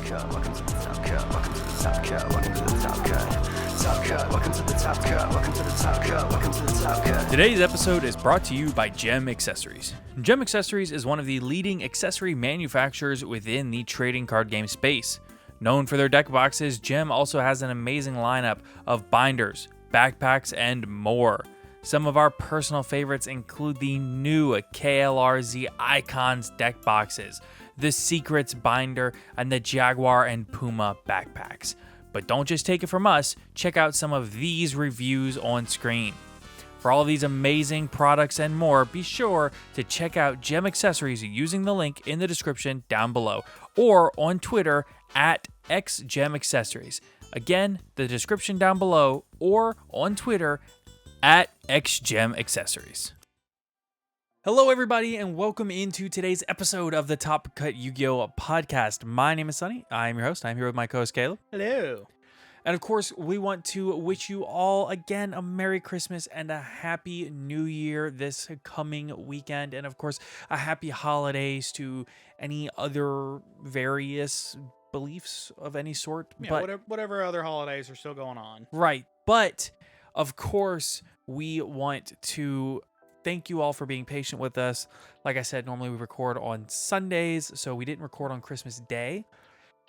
cut. Welcome to the top cut. Welcome to the top cut. Welcome to the top cut. Top cut. Welcome to the top cut. Welcome to the top cut. Welcome to the top cut. Today's episode is brought to you by Gem Accessories. Gem Accessories is one of the leading accessory manufacturers within the trading card game space. Known for their deck boxes, Gem also has an amazing lineup of binders, backpacks, and more. Some of our personal favorites include the new KLRZ Icons deck boxes, the Secrets binder, and the Jaguar and Puma backpacks. But don't just take it from us, check out some of these reviews on screen. For all these amazing products and more, be sure to check out Gem Accessories using the link in the description down below or on Twitter at XGemAccessories. Again, the description down below or on Twitter at XGemAccessories. Hello, everybody, and welcome into today's episode of the Top Cut Yu-Gi-Oh! Podcast. My name is Sunny. I'm your host. I'm here with my co-host, Caleb. Hello. And of course, we want to wish you all again a Merry Christmas and a Happy New Year this coming weekend. And of course, a happy holidays to any other various beliefs of any sort. Yeah, but whatever other holidays are still going on. right. But of course, we want to thank you all for being patient with us. Like I said, normally we record on Sundays, so we didn't record on Christmas Day.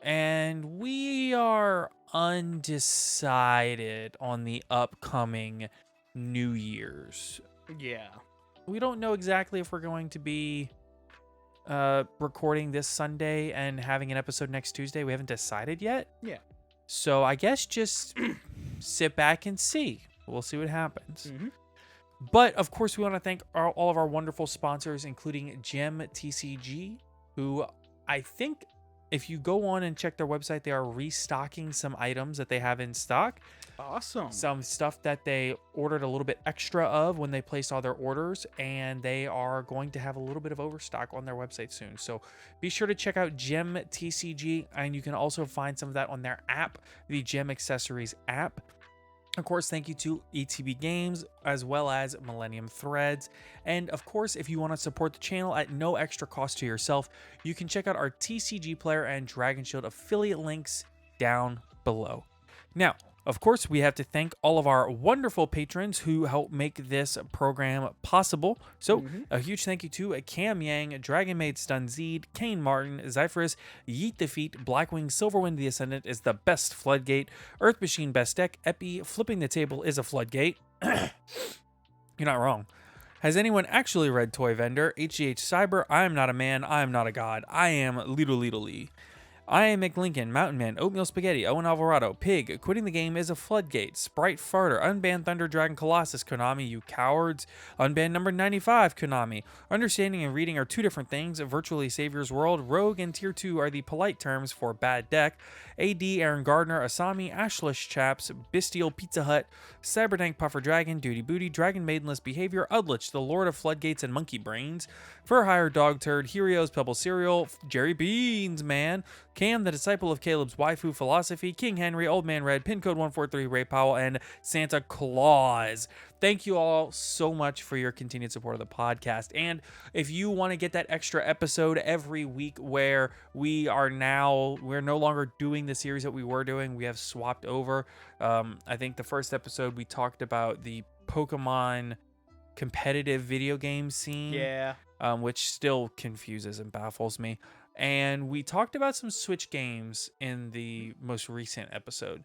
And we are undecided on the upcoming New Year's. Yeah. We don't know exactly if we're going to be recording this Sunday and having an episode next Tuesday. We haven't decided yet. Yeah. So I guess just sit back and see. We'll see what happens. Mm-hmm. But of course, we want to thank all of our wonderful sponsors, including Gem TCG, who I think if you go on and check their website, they are restocking some items that they have in stock. Awesome. Some stuff that they ordered a little bit extra of when they placed all their orders, and they are going to have a little bit of overstock on their website soon. So be sure to check out Gem TCG, and you can also find some of that on their app, the Gem Accessories app. Of course, thank you to ETB Games, as well as Millennium Threads. And of course, if you want to support the channel at no extra cost to yourself, you can check out our TCG Player and Dragon Shield affiliate links down below. Now, of course, we have to thank all of our wonderful patrons who help make this program possible. So, a huge thank you to Cam Yang, Dragon Maid Stunzeed, Kane Martin, Zyphorus, Yeet Defeat, Blackwing, Silverwind the Ascendant is the best Floodgate, Earth Machine best deck, Epi, Flipping the Table is a Floodgate. You're not wrong. Has anyone actually read Toy Vendor? HGH Cyber, I am not a man, I am not a god, I am Little Lee. I am McLincoln, Mountain Man, Oatmeal Spaghetti, Owen Alvarado, Pig, Quitting the Game is a Floodgate, Sprite Farter, Unbanned Thunder Dragon Colossus, Konami, you cowards, Unbanned number 95, Konami. Understanding and reading are two different things, Virtually Savior's World, Rogue and Tier 2 are the polite terms for bad deck, AD, Aaron Gardner, Asami, Ashlish Chaps, Bestial Pizza Hut, Cyberdank Puffer Dragon, Duty Booty, Dragon Maidenless Behavior, Udlich, the Lord of Floodgates and Monkey Brains, Fur Hire Dog Turd, Helios, Pebble Cereal, Jerry Beans, Man, Cam, the disciple of Caleb's waifu philosophy, King Henry, Old Man Red, Pin Code 143, Ray Powell, and Santa Claus. Thank you all so much for your continued support of the podcast. And if you want to get that extra episode every week where we're no longer doing the series that we were doing, we have swapped over. I think the first episode we talked about the Pokemon competitive video game scene. Yeah. Which still confuses and baffles me. And we talked about some Switch games in the most recent episode.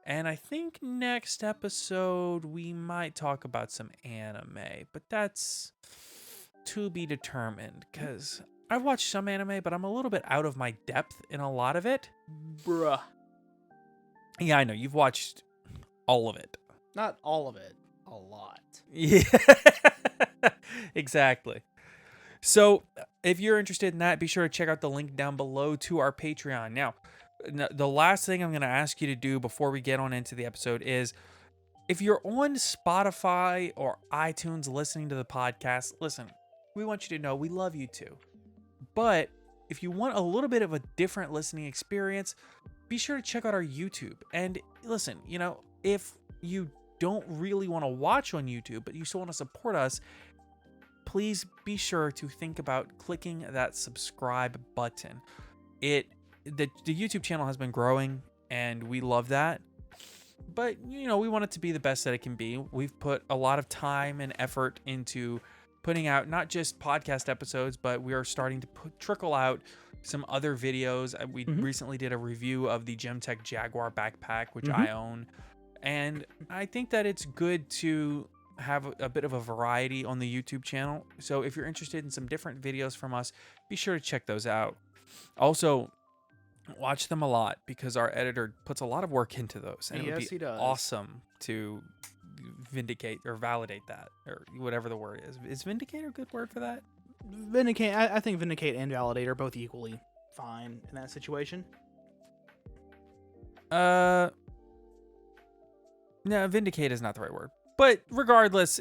And I think next episode we might talk about some anime, but that's to be determined because I've watched some anime, but I'm a little bit out of my depth in a lot of it. Bruh. Yeah, I know. You've watched all of it. Not all of it. A lot. Yeah, exactly. So if you're interested in that, be sure to check out the link down below to our Patreon. Now, the last thing I'm going to ask you to do before we get on into the episode is if you're on Spotify or iTunes listening to the podcast, listen, we want you to know we love you too. But if you want a little bit of a different listening experience, be sure to check out our YouTube. And listen, if you don't really want to watch on YouTube, but you still want to support us, please be sure to think about clicking that subscribe button. It the YouTube channel has been growing, and we love that. But, we want it to be the best that it can be. We've put a lot of time and effort into putting out not just podcast episodes, but we are starting to trickle out some other videos. We recently did a review of the Gemtech Jaguar backpack, which I own. And I think that it's good to have a bit of a variety on the YouTube channel. So if you're interested in some different videos from us, be sure to check those out. Also, watch them a lot because our editor puts a lot of work into those. And it would be awesome to vindicate or validate that, or whatever the word is. Is vindicate a good word for that? Vindicate. I think vindicate and validate are both equally fine in that situation. No, vindicate is not the right word. But regardless,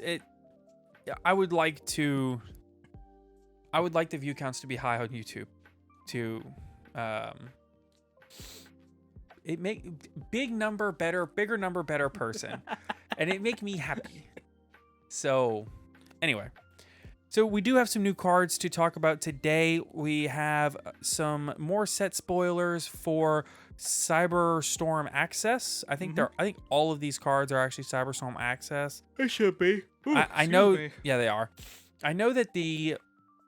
I would like the view counts to be high on YouTube to it make bigger number better person. And it make me happy. So anyway, so we do have some new cards to talk about today. We have some more set spoilers for Cyberstorm Access. I think I think all of these cards are actually Cyberstorm Access. They should be. Ooh, I know. me. Yeah, they are. I know that the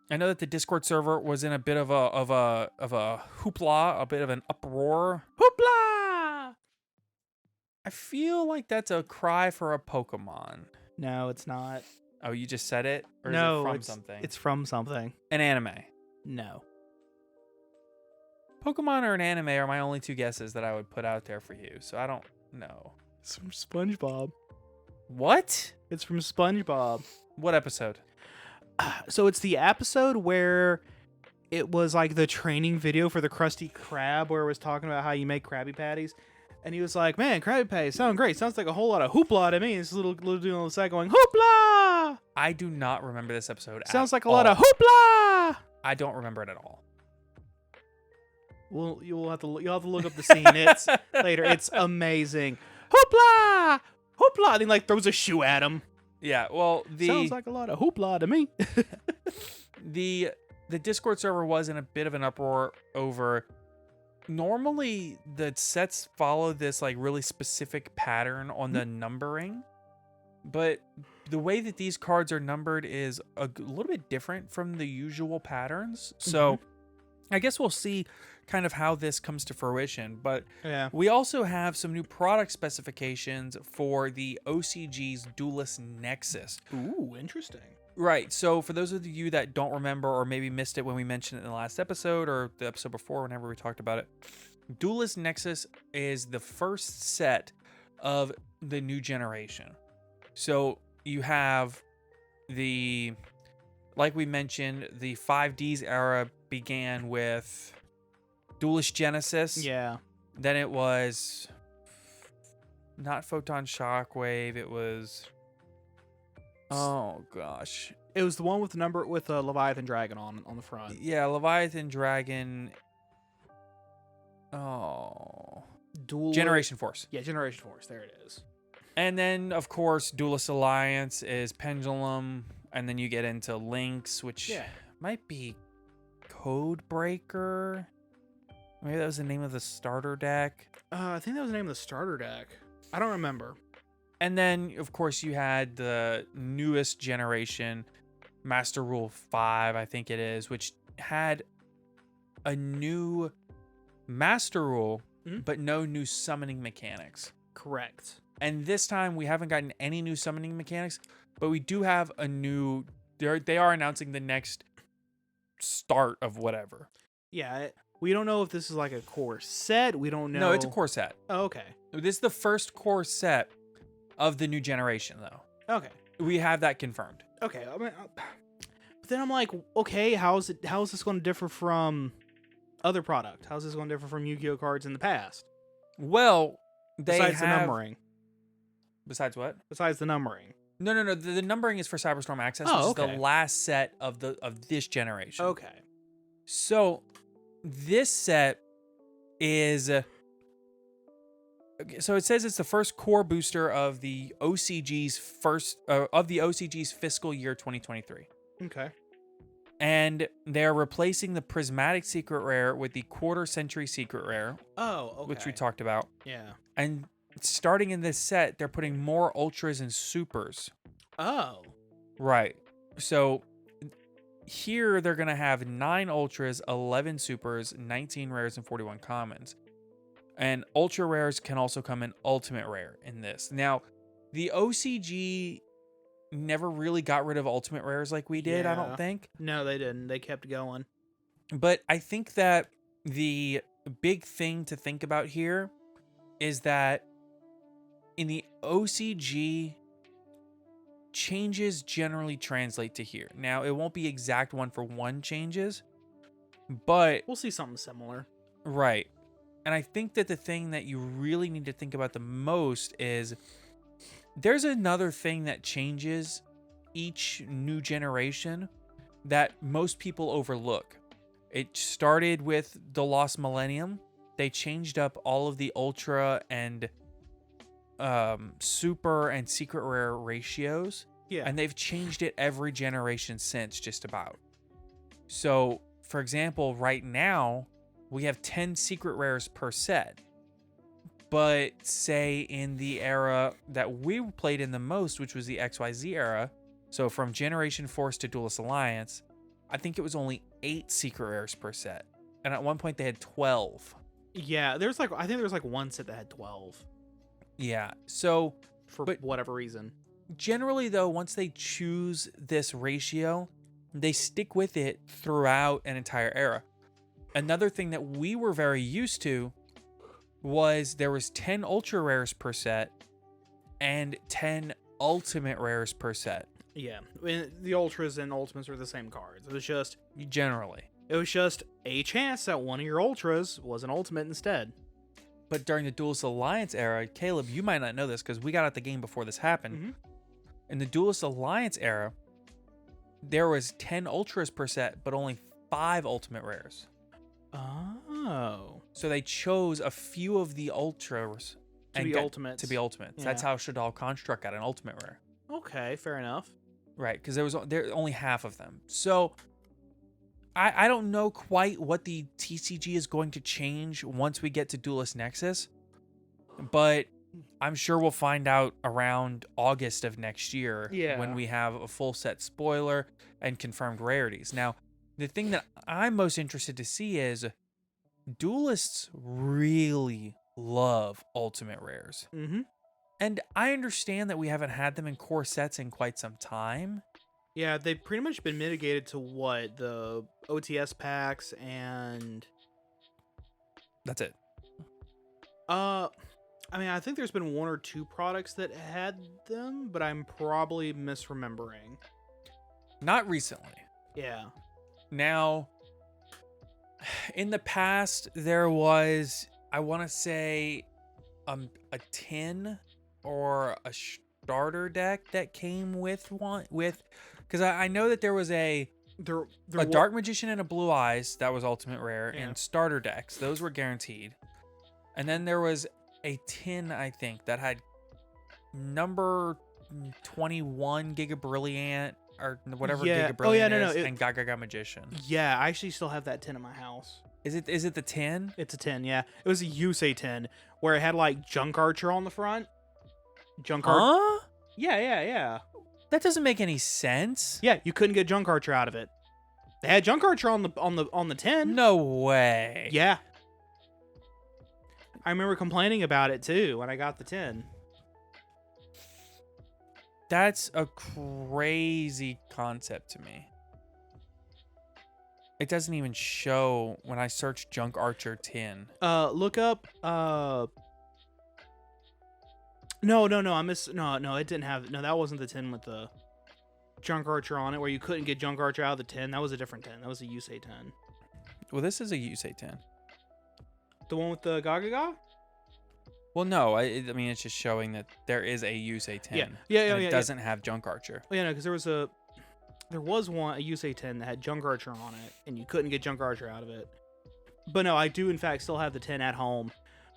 Discord server was in a bit of a hoopla, a bit of an uproar. Hoopla! I feel like that's a cry for a Pokemon. No, it's not. Oh, you just said it? Or No, is it from it's something? It's from something. An anime. No. Pokemon or an anime are my only two guesses that I would put out there for you. So I don't know. It's from SpongeBob. What? It's from SpongeBob. What episode? So it's the episode where it was like the training video for the Krusty Krab, where it was talking about how you make Krabby Patties. And he was like, man, Krabby Patties sound great. Sounds like a whole lot of hoopla to me. This little dude on the side going, hoopla! I do not remember this episode Sounds at like a all. lot of hoopla! I don't remember it at all. Well, you'll have to look up the scene. It's later. It's amazing. Hoopla! Hoopla! And he like throws a shoe at him. Yeah, well, Sounds like a lot of hoopla to me. the Discord server was in a bit of an uproar over. Normally, the sets follow this like really specific pattern on the numbering, but the way that these cards are numbered is a little bit different from the usual patterns. So, I guess we'll see kind of how this comes to fruition. But Yeah. we also have some new product specifications for the OCG's Duelist Nexus. Ooh, interesting. Right. So for those of you that don't remember or maybe missed it when we mentioned it in the last episode or the episode before, whenever we talked about it, Duelist Nexus is the first set of the new generation. So you have like we mentioned, the 5Ds era began with Duelist Genesis. Yeah. Then it was not Photon Shockwave. It was... Oh gosh, It was the one with the number with a Leviathan Dragon on the front. yeah, Leviathan Dragon. Oh, Generation Force. Yeah, Generation Force. There it is. And then of course Duelist Alliance is Pendulum, and then you get into Lynx, which might be Codebreaker. Maybe that was the name of the starter deck. I think that was the name of the starter deck. I don't remember. And then, of course, you had the newest generation, Master Rule 5, I think it is, which had a new Master Rule, but no new summoning mechanics. Correct. And this time, we haven't gotten any new summoning mechanics, but we do have a new... They are announcing the next start of whatever. Yeah, we don't know if this is like a core set. We don't know. No, it's a core set. Oh, okay. This is the first core set of the new generation, though. Okay. We have that confirmed. Okay. I mean, but then I'm like, okay, how is this going to differ from other product? How is this going to differ from Yu-Gi-Oh cards in the past? Well, Besides the numbering. Besides what? Besides the numbering. No. The numbering is for Cyberstorm Access, Oh, which is the last set of this generation. Okay. So this set is. So it says it's the first core booster of the OCG's fiscal year 2023. Okay. And they're replacing the prismatic secret rare with the quarter century secret rare, Oh, okay. which we talked about. Yeah. And starting in this set, they're putting more ultras and supers. Oh. Right. So here they're going to have 9 ultras, 11 supers, 19 rares, and 41 commons. And ultra rares can also come in ultimate rare in this. Now, the OCG never really got rid of ultimate rares like we did, I don't Yeah. think. No, they didn't. They kept going. But I think that the big thing to think about here is that in the OCG, changes generally translate to here. Now, it won't be exact one for one changes, but We'll see something similar. right. And I think that the thing that you really need to think about the most is there's another thing that changes each new generation that most people overlook. It started with the Lost Millennium. They changed up all of the ultra and super and secret rare ratios. Yeah. And they've changed it every generation since, just about. So, for example, right now, we have 10 secret rares per set. But say in the era that we played in the most, which was the XYZ era, so from Generation Force to Duelist Alliance, I think it was only 8 secret rares per set. And at one point they had 12. Yeah, I think there was like one set that had 12 Yeah. So for But- whatever reason. generally, though, once they choose this ratio, they stick with it throughout an entire era. Another thing that we were very used to was there was 10 ultra rares per set and 10 ultimate rares per set. Yeah, I mean, the ultras and ultimates were the same cards. It was just a chance that one of your ultras was an ultimate instead. But during the Duelist Alliance era, Caleb, you might not know this because we got out the game before this happened. Mm-hmm. In the Duelist Alliance era, there was 10 ultras per set, but only 5 ultimate rares. Oh, So they chose a few of the ultras to be ultimates. to be ultimates. That's Yeah. how Shadal Construct got an ultimate rare. Okay, fair enough. Right, because there only half of them. So I don't know quite what the TCG is going to change once we get to Duelist Nexus, but I'm sure we'll find out around August of next year when we have a full set spoiler and confirmed rarities. Now, the thing that I'm most interested to see is duelists really love ultimate rares. Mm-hmm. And I understand that we haven't had them in core sets in quite some time. Yeah, they've pretty much been mitigated to what the OTS packs and That's it. I mean, I think there's been 1 or 2 products that had them, but I'm probably misremembering. Not recently. Yeah. Now, in the past, there was, I want to say, a tin or a starter deck that came with because I know that there was a Dark Magician and a Blue Eyes that was ultimate rare, Yeah. and starter decks, those were guaranteed. And then there was a tin, I think, that had number 21 Giga Brilliant or whatever Yeah. Giga Brilliant no, is, it- and Gaga Magician. Yeah, I actually still have that tin in my house. Is it the 10? It's a 10, yeah. It was a Yusei 10 where it had like Junk Archer on the front. Junk Archer. Huh? Yeah. That doesn't make any sense. Yeah, you couldn't get Junk Archer out of it. They had Junk Archer on the 10. No way. Yeah. I remember complaining about it too when I got the 10. That's a crazy concept to me. It doesn't even show when I search Junk Archer 10. Look up No, it didn't have. No, that wasn't the 10 with the Junk Archer on it where you couldn't get Junk Archer out of the 10. That was a different 10. That was a Yusei 10. Well, this is a Yusei 10. The one with the Gaga? Well, no, I mean, it's just showing that there is a Yusei 10. Yeah, and it doesn't have Junk Archer. Oh, yeah, no, because there was a Yusei 10 that had Junk Archer on it, and you couldn't get Junk Archer out of it. But no, I do in fact still have the 10 at home,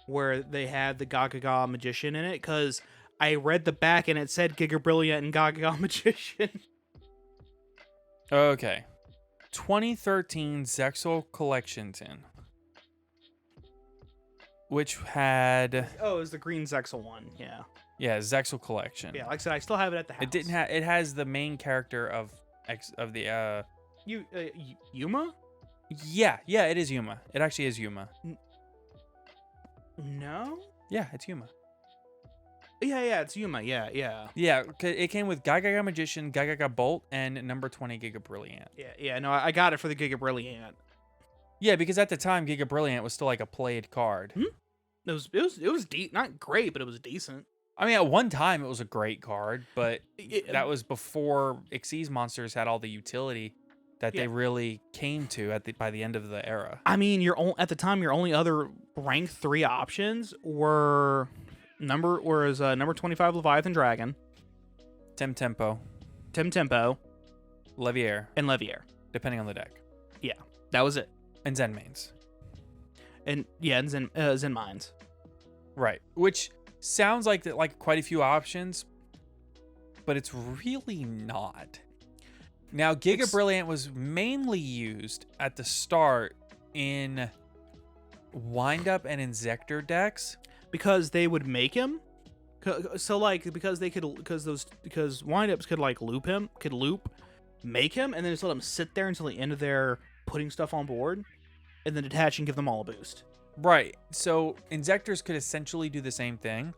where they had the Gaga Magician in it, because I read the back and it said Giga Brilliant and Gaga Magician. Okay. 2013 Zexal Collection tin, which had Oh, it was the green Zexal one. Yeah. Zexal Collection. Yeah, like I said, I still have it at the house. It didn't have. It has the main character of the. Yuma? Yeah, it is Yuma. It actually is Yuma. No? Yeah, it's Yuma. Yeah, it's Yuma. Yeah. Yeah, it came with Gaga Magician, Gaga Bolt, and number 20 Giga Brilliant. Yeah. No, I got it for the Giga Brilliant. Yeah, because at the time Giga Brilliant was still like a played card. It was not great, but it was decent. I mean, at one time it was a great card, but It- that was before Xyz monsters had all the utility that they really came to by the end of the era. I mean, at the time your only other rank 3 options were number 25 Leviathan Dragon, Tim Tempo, Levier, and Levier. depending on the deck, Yeah, that was it. and Zen mains. And Zen Mines. Right, which sounds like quite a few options, but it's really not. Now, Giga Brilliant was mainly used at the start in Wind-Up and Inzektor decks. Because they would make him. So because Wind-Ups could loop, make him, and then just let him sit there until the end of their putting stuff on board, and then detach and give them all a boost. Right, so Inzektors could essentially do the same thing,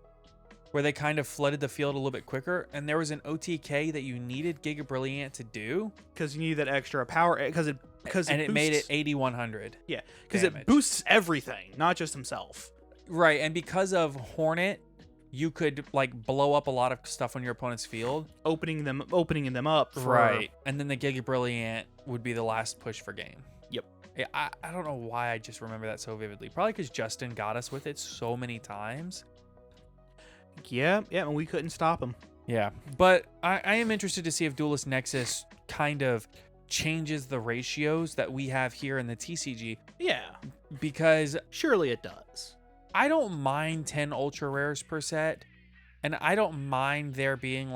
where they kind of flooded the field a little bit quicker, and there was an OTK that you needed Giga Brilliant to do. Because you need that extra power, it made it 8100. Yeah, because it boosts everything, not just himself. Right, and because of Hornet, you could blow up a lot of stuff on your opponent's field, Opening them up. right, and then the Giga Brilliant would be the last push for game. Yep. Yeah, I don't know why I just remember that so vividly. Probably because Justin got us with it so many times. Yeah, and we couldn't stop him. Yeah, but I am interested to see if Duelist Nexus kind of changes the ratios that we have here in the TCG, Yeah, because surely it does. I don't mind 10 ultra rares per set, and I don't mind there being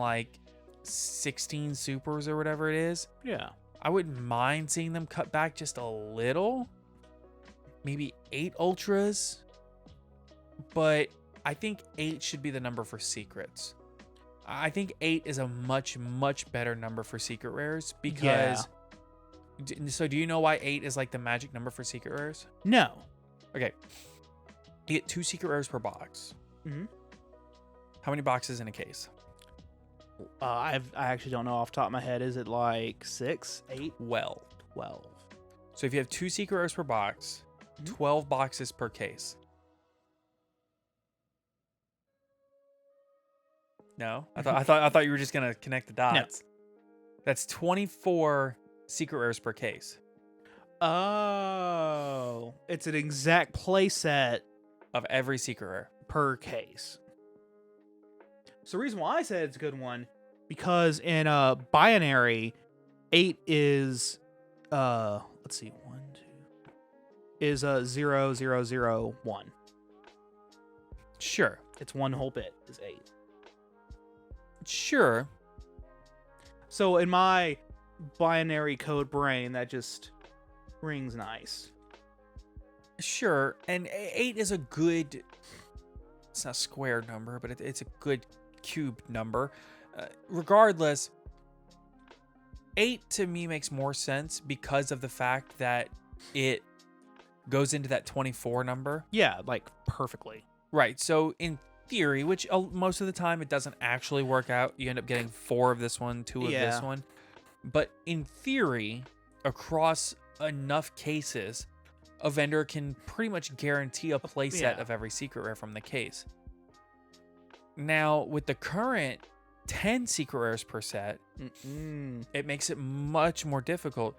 16 supers or whatever it is. Yeah. I wouldn't mind seeing them cut back just a little, maybe 8 ultras, but I think 8 should be the number for secrets. I think 8 is a much, much better number for secret rares because... So do you know why 8 is the magic number for secret rares? No. Okay. You get 2 secret rares per box. Mm-hmm. How many boxes in a case? I actually don't know off the top of my head. Is it 6, 8, 12. 12? So if you have 2 secret rares per box, 12 boxes per case. No, I thought you were just gonna connect the dots. No. That's 24 secret rares per case. Oh, it's an exact play set of every secret rare per case. So the reason why I said it's a good one, because in binary, 8 is let's see, 1, 2 is 0, 0, 0, 1. Sure, it's one whole bit is 8. Sure. So in my binary code brain, that just rings nice. Sure, and 8 is a good... It's not a square number, but it's a good cube number. Regardless, 8 to me makes more sense because of the fact that it goes into that 24 number. Yeah, perfectly. Right, so in theory, which most of the time it doesn't actually work out. You end up getting 4 of this one, 2 of this one. But in theory, across enough cases, a vendor can pretty much guarantee a playset of every secret rare from the case. Now, with the current 10 secret rares per set, it makes it much more difficult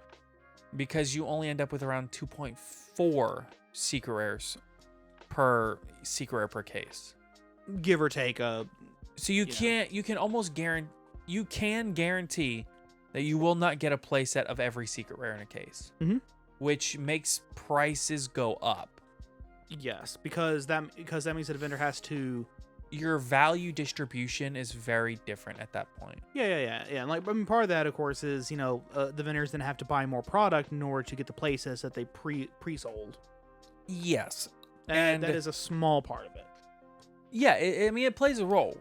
because you only end up with around 2.4 secret rares per secret rare per case. Give or take a... So you can guarantee that you will not get a playset of every secret rare in a case, which makes prices go up. Yes, because that means that a vendor has to your value distribution is very different at that point. Yeah. And like, I mean, part of that, of course, is the vendors then have to buy more product in order to get the playsets that they pre-sold. Yes, And that is a small part of it. yeah, I mean, it plays a role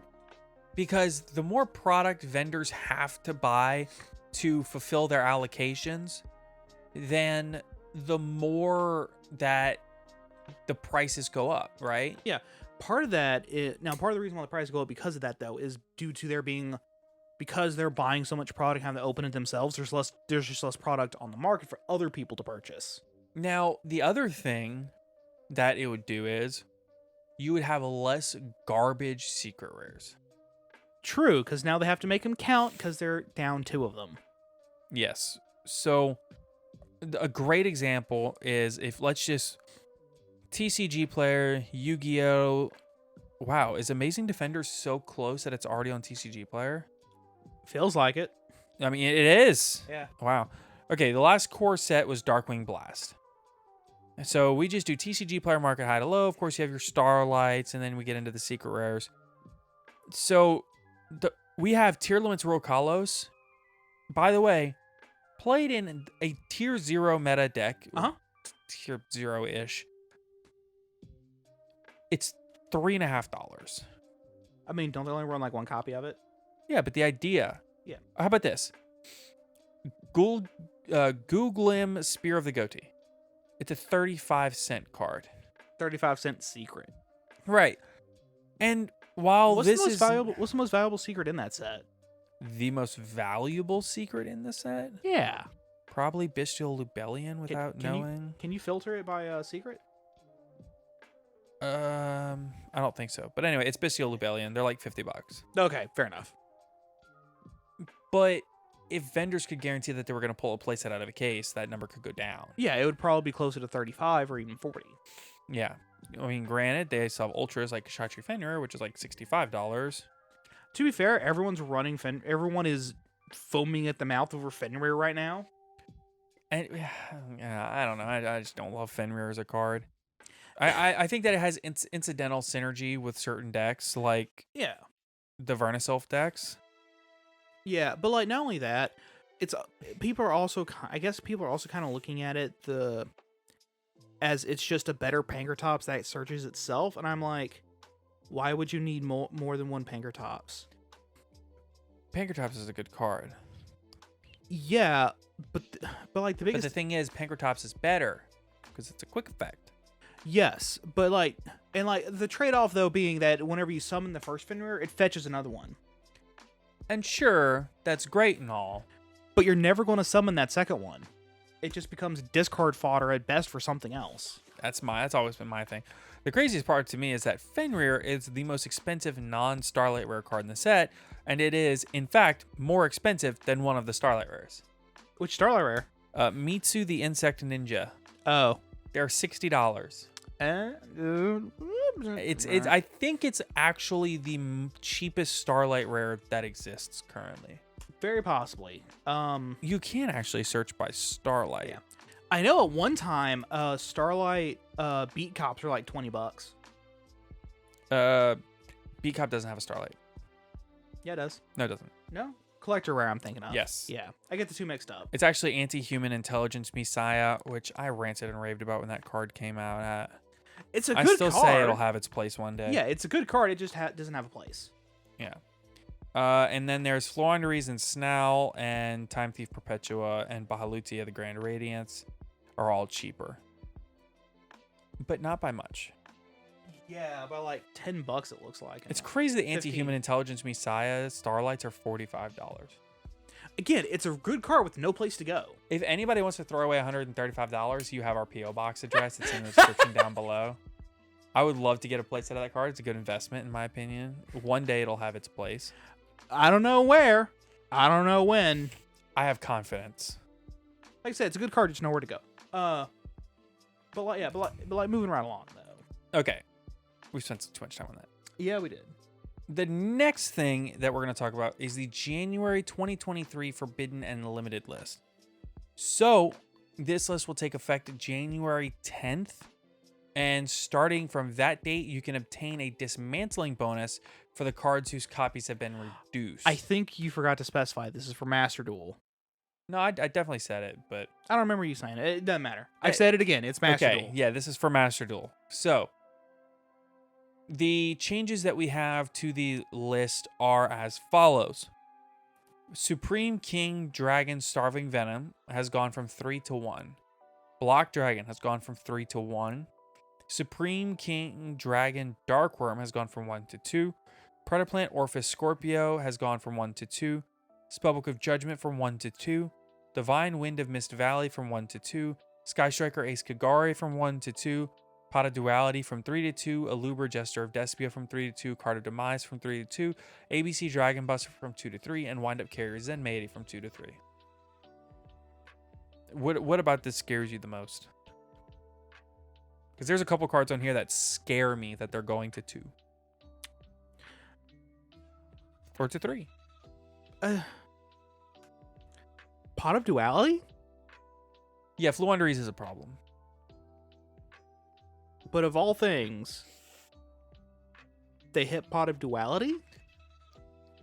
because the more product vendors have to buy to fulfill their allocations, then the more that the prices go up, right? Yeah. Part of that is part of the reason why the prices go up because of that, though, is due to because they're buying so much product, having to open it themselves. There's just less product on the market for other people to purchase. Now, the other thing that it would do is you would have less garbage secret rares. True, because now they have to make them count because they're down 2 of them. Yes. So a great example is if let's just TCG player, Yu-Gi-Oh! Wow, is Amazing Defender so close that it's already on TCG player? Feels like it. I mean, it is. Yeah. Wow. Okay, the last core set was Darkwing Blast. So we just do TCG player market high to low. Of course, you have your Starlights, and then we get into the secret rares. So we have Tier Limits Rokalos. By the way, played in a Tier 0 meta deck. Uh-huh. Tier 0-ish. It's $3.50. I mean, don't they only run like 1 copy of it? Yeah, but the idea. Yeah. How about this? Googlim Spear of the Goatee. It's a 35-cent card. 35-cent secret. Right. And while What's the most valuable secret in that set? the most valuable secret in the set, Yeah. probably Bestial Lubellion without knowing. Can you filter it by secret? I don't think so. But anyway, it's Bestial Lubellion. They're like $50. Okay, fair enough. But if vendors could guarantee that they were going to pull a playset out of a case, that number could go down. Yeah, it would probably be closer to 35 or even 40. Yeah. I mean, granted, they sell ultras like Kshatriya Fenrir, which is like $65. To be fair, everyone is foaming at the mouth over Fenrir right now. And yeah, I don't know. I just don't love Fenrir as a card. I think that it has incidental synergy with certain decks, like Yeah. the Verniself decks. Yeah, but like not only that, it's people are also kind of looking at it as it's just a better Pankratops that searches itself, and I'm like, why would you need more than one Pankratops? Pankratops is a good card. Yeah, but like the biggest But the thing is, Pankratops is better because it's a quick effect. yes, but like the trade-off though being that whenever you summon the first Fenrir, it fetches another one. And sure, that's great and all. But you're never going to summon that second one. It just becomes discard fodder at best for something else. That's always been my thing. The craziest part to me is that Fenrir is the most expensive non-Starlight rare card in the set, and it is, in fact, more expensive than one of the Starlight rares. Which Starlight rare? Mitsu the Insect Ninja. Oh. They're $60. I think it's actually the cheapest Starlight rare that exists currently. Very possibly. You can actually search by Starlight. Yeah. I know at one time, Starlight Beat Cops were like $20. Beat Cop doesn't have a Starlight. Yeah, it does. No, it doesn't. No? Collector rare I'm thinking of. Yes. Yeah. I get the two mixed up. It's actually Anti-Human Intelligence Messiah, which I ranted and raved about when that card came out. It's a I good still card. say it'll have its place one day. Yeah, it's a good card. It just doesn't have a place. Yeah. And then there's Floowandereeze and Snarl and Time Thief Perpetua and Bahalutia the Grand Radiance are all cheaper. But not by much. Yeah, by like $10 it looks like. It's crazy that 15. Anti-Human Intelligence Messiah Starlights are $45. Again, it's a good card with no place to go. If anybody wants to throw away $135, you have our P.O. Box address. It's in the description down below. I would love to get a playset of that card. It's a good investment, in my opinion. One day it'll have its place. I don't know where. I don't know when. I have confidence. Like I said, it's a good card. Just nowhere to go. But moving right along though. Okay. We spent too much time on that. Yeah, we did. The next thing that we're going to talk about is the January 2023 Forbidden and Limited list. So, this list will take effect January 10th. And starting from that date, you can obtain a dismantling bonus for the cards whose copies have been reduced. I think you forgot to specify this is for Master Duel. No, I definitely said it, but... I don't remember you saying it. It doesn't matter. I said it again. It's Master Duel. Yeah, this is for Master Duel. So, the changes that we have to the list are as follows. Supreme King Dragon Starving Venom has gone from 3 to 1. Block Dragon has gone from 3 to 1. Supreme King Dragon Darkworm has gone from 1 to 2. Predaplant Orphis Scorpio has gone from 1 to 2. Spellbook of Judgment from 1 to 2. Divine Wind of Mist Valley from 1 to 2. Sky Striker Ace Kagari from 1 to 2. Pot of Duality from 3 to 2. Alubra Jester of Despia from 3 to 2. Card of Demise from 3 to 2. ABC Dragon Buster from 2 to 3. And Wind Up Carrier Zenmaity from 2 to 3. What about this scares you the most? Because there's a couple cards on here that scare me that they're going to 2. Or to 3. Pot of Duality? Yeah, Fluunderies is a problem. But of all things, they hit Pot of Duality?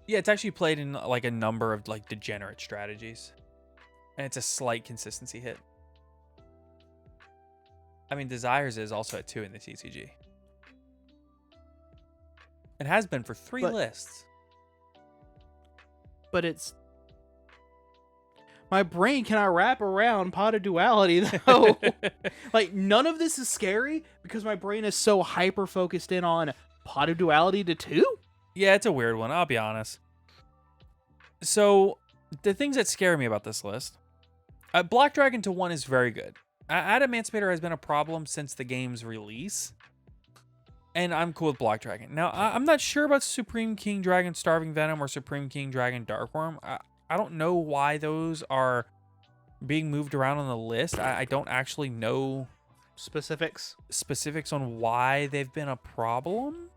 Yeah, it's actually played in like a number of like degenerate strategies. And it's a slight consistency hit. I mean, Desires is also at 2 in the TCG. It has been for 3 lists. But it's... My brain cannot wrap around Pot of Duality, though. Like, none of this is scary because my brain is so hyper-focused in on Pot of Duality to 2? Yeah, it's a weird one, I'll be honest. So, the things that scare me about this list... Black Dragon to 1 is very good. Adamancipator has been a problem since the game's release. And I'm cool with Black Dragon. Now, I'm not sure about Supreme King Dragon Starving Venom or Supreme King Dragon Darkworm. I don't know why those are being moved around on the list. I don't actually know Specifics on why they've been a problem.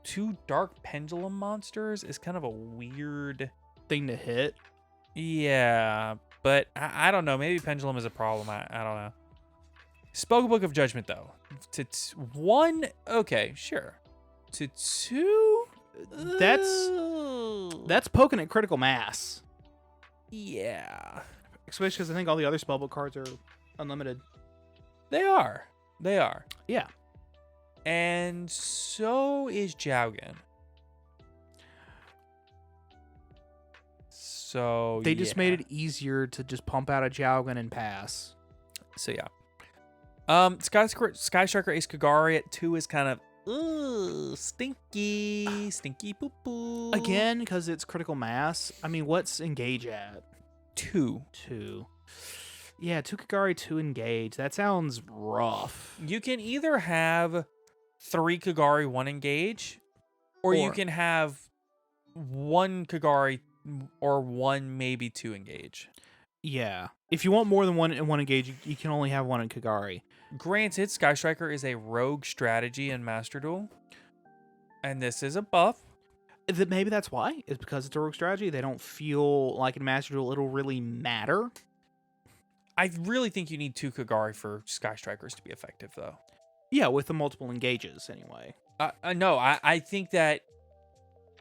2 Dark Pendulum monsters is kind of a weird thing to hit. Yeah, but I don't know. Maybe Pendulum is a problem. I don't know. Spellbook of Judgment, though. To 1, okay, sure. To 2, that's poking at critical mass. Yeah. Especially because I think all the other spellbook cards are unlimited. They are. Yeah. And so is Jowgen. So they just made it easier to just pump out a Jowgen and pass. So yeah. Sky Striker Ace Kagari at 2 is kind of stinky poo poo. Again, because it's critical mass. I mean, what's Engage at? 2. Yeah, 2 Kagari, 2 Engage. That sounds rough. You can either have 3 Kagari, 1 Engage, or you can have 1 Kagari or 1, maybe 2 Engage. Yeah. If you want more than 1 Engage, you can only have 1 in Kagari. Granted, Sky Striker is a rogue strategy in Master Duel, and this is a buff. Maybe that's why. It's because it's a rogue strategy. They don't feel like in Master Duel it'll really matter. I really think you need 2 Kagari for Sky Strikers to be effective, though. Yeah, with the multiple engages, anyway. No, I think that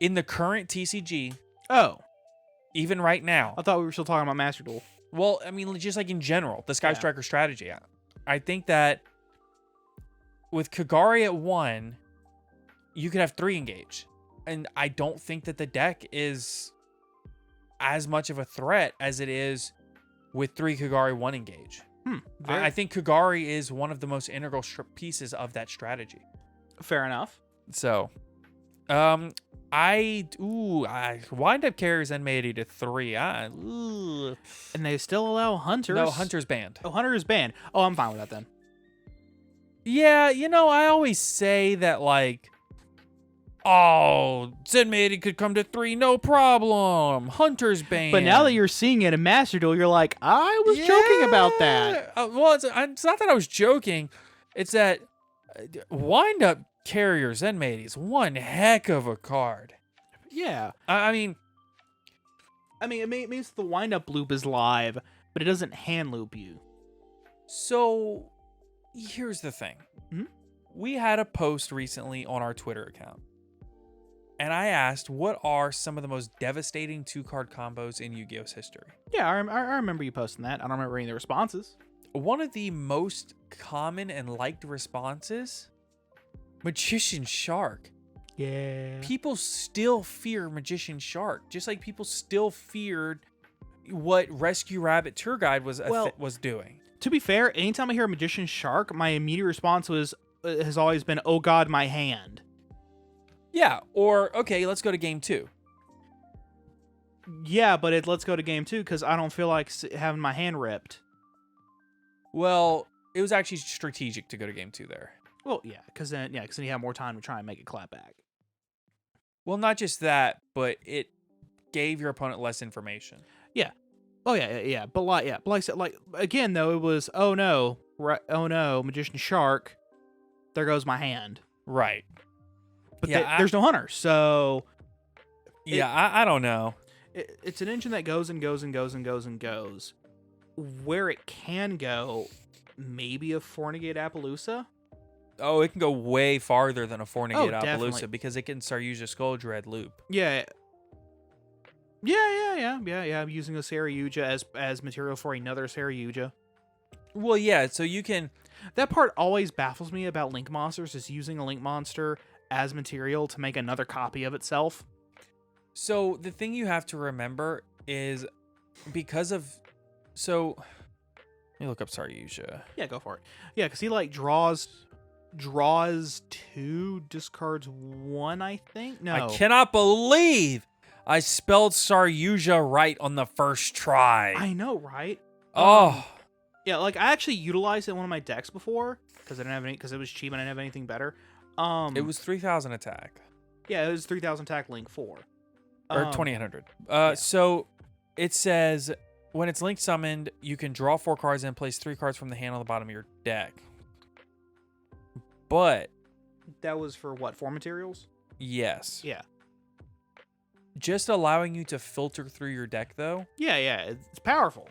in the current TCG... Oh. Even right now. I thought we were still talking about Master Duel. Well, I mean, just like in general, the Sky Striker strategy. I think that with Kagari at 1, you could have 3 Engage. And I don't think that the deck is as much of a threat as it is with 3 Kagari, 1 Engage. I think Kagari is one of the most integral pieces of that strategy. Fair enough. So, I Wind Up Carrier Zenmaity to 3. And they still allow Hunters. No, Hunter's banned. Oh, Hunter is banned. Oh, I'm fine with that then. Yeah, I always say that, like, oh, Zenmaity could come to 3, no problem. Hunter's banned. But now that you're seeing it in Master Duel, you're like, I was joking about that. Well, it's not that I was joking. It's that Wind Up Carrier Zenmaity is one heck of a card. Yeah. I mean, it means the wind-up loop is live, but it doesn't hand loop you. So, here's the thing. Mhm. We had a post recently on our Twitter account. And I asked, what are some of the most devastating 2-card combos in Yu-Gi-Oh's history? Yeah, I remember you posting that. I don't remember any of the responses. One of the most common and liked responses, Magician Shark. Yeah. People still fear Magician Shark, just like people still feared what Rescue Rabbit Tour Guide was doing. To be fair, anytime I hear Magician Shark, my immediate response has always been, "Oh God, my hand." Yeah, or okay, let's go to game 2. Yeah, but let's go to game 2 because I don't feel like having my hand ripped. Well, it was actually strategic to go to game 2 there. Well, yeah, because then you have more time to try and make it clap back. Well, not just that, but it gave your opponent less information. Yeah. Oh yeah. But like I said, like again though, it was oh no, Magician Shark. There goes my hand. Right. But Yeah, there's no hunter, so I don't know. it's an engine that goes and goes and goes and goes and goes. Where it can go, maybe a Fornegate Appaloosa. Oh, it can go way farther than a Fornegate definitely. Appaloosa because it can Saryuja Skull Dread loop. Yeah. I'm using a Saryuja as material for another Saryuja. Well, yeah, so you can... That part always baffles me about Link monsters, is using a Link monster as material to make another copy of itself. So the thing you have to remember is because of... So, let me look up Saryuja. Yeah, go for it. Yeah, because he like draws 2, discards 1, I think? No. I cannot believe I spelled Saryuja right on the first try. I know, right? Oh. Yeah, like I actually utilized it in one of my decks before because it was cheap and I didn't have anything better. It was 3,000 attack. Yeah, it was 3,000 attack Link 4. Or 2,800. So it says when it's Link summoned, you can draw 4 cards and place 3 cards from the hand on the bottom of your deck. But that was for what? 4 materials? Yes. Yeah. Just allowing you to filter through your deck, though. Yeah, it's powerful.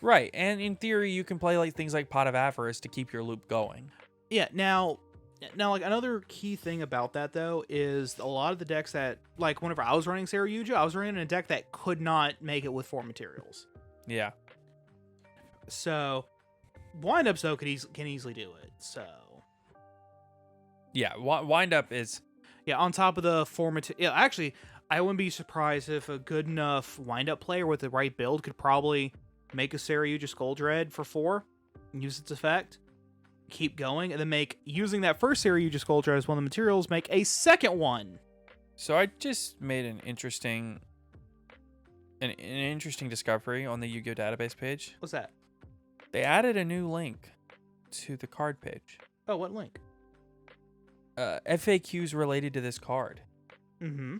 Right, and in theory, you can play like things like Pot of Avarice to keep your loop going. Yeah, now, like another key thing about that though is a lot of the decks that, like, whenever I was running Saryuja, I was running a deck that could not make it with 4 materials. Yeah. So, Wind Up can easily do it. So. Yeah, Wind Up is. Yeah, on top of the 4 materials. Yeah, actually, I wouldn't be surprised if a good enough Wind Up player with the right build could probably make a Saryuja Skull Dread for 4, and use its effect, keep going, and then make, using that first Saryuja Skull Dread as one of the materials, make a second one. So I just made an interesting discovery on the Yu-Gi-Oh database page. What's that? They added a new link to the card page. Oh, what link? FAQs related to this card. Mm-hmm.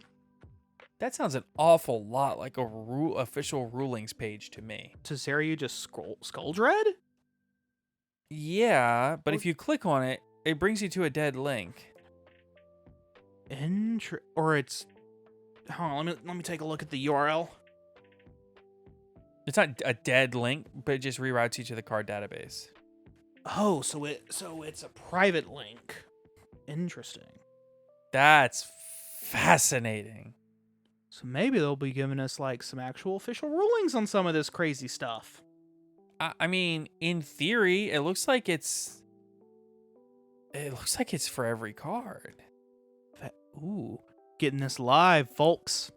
That sounds an awful lot like a official rulings page to me. To Saryuja Skull Dread? Yeah, but if you click on it, it brings you to a dead link. Or it's... Hold on, let me take a look at the URL. It's not a dead link, but it just reroutes you to the card database. Oh, so it's a private link. Interesting. That's fascinating. So maybe they'll be giving us like some actual official rulings on some of this crazy stuff. I mean, in theory, it looks like it's for every card. Ooh, getting this live, folks.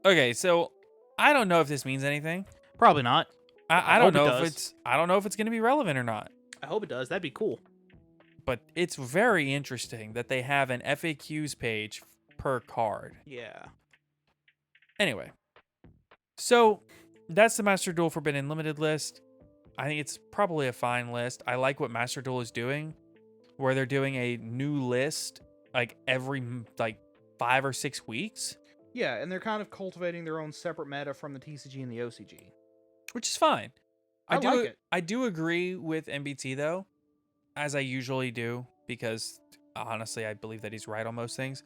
Okay, so I don't know if this means anything. Probably not. I don't know if it's going to be relevant or not. I hope it does. That'd be cool. But it's very interesting that they have an FAQs page per card. Yeah. Anyway, so that's the Master Duel Forbidden Limited list. I think it's probably a fine list. I like what Master Duel is doing, where they're doing a new list like every 5 or 6 weeks. Yeah, and they're kind of cultivating their own separate meta from the TCG and the OCG. Which is fine. I like it. I do agree with MBT though, as I usually do, because honestly, I believe that he's right on most things.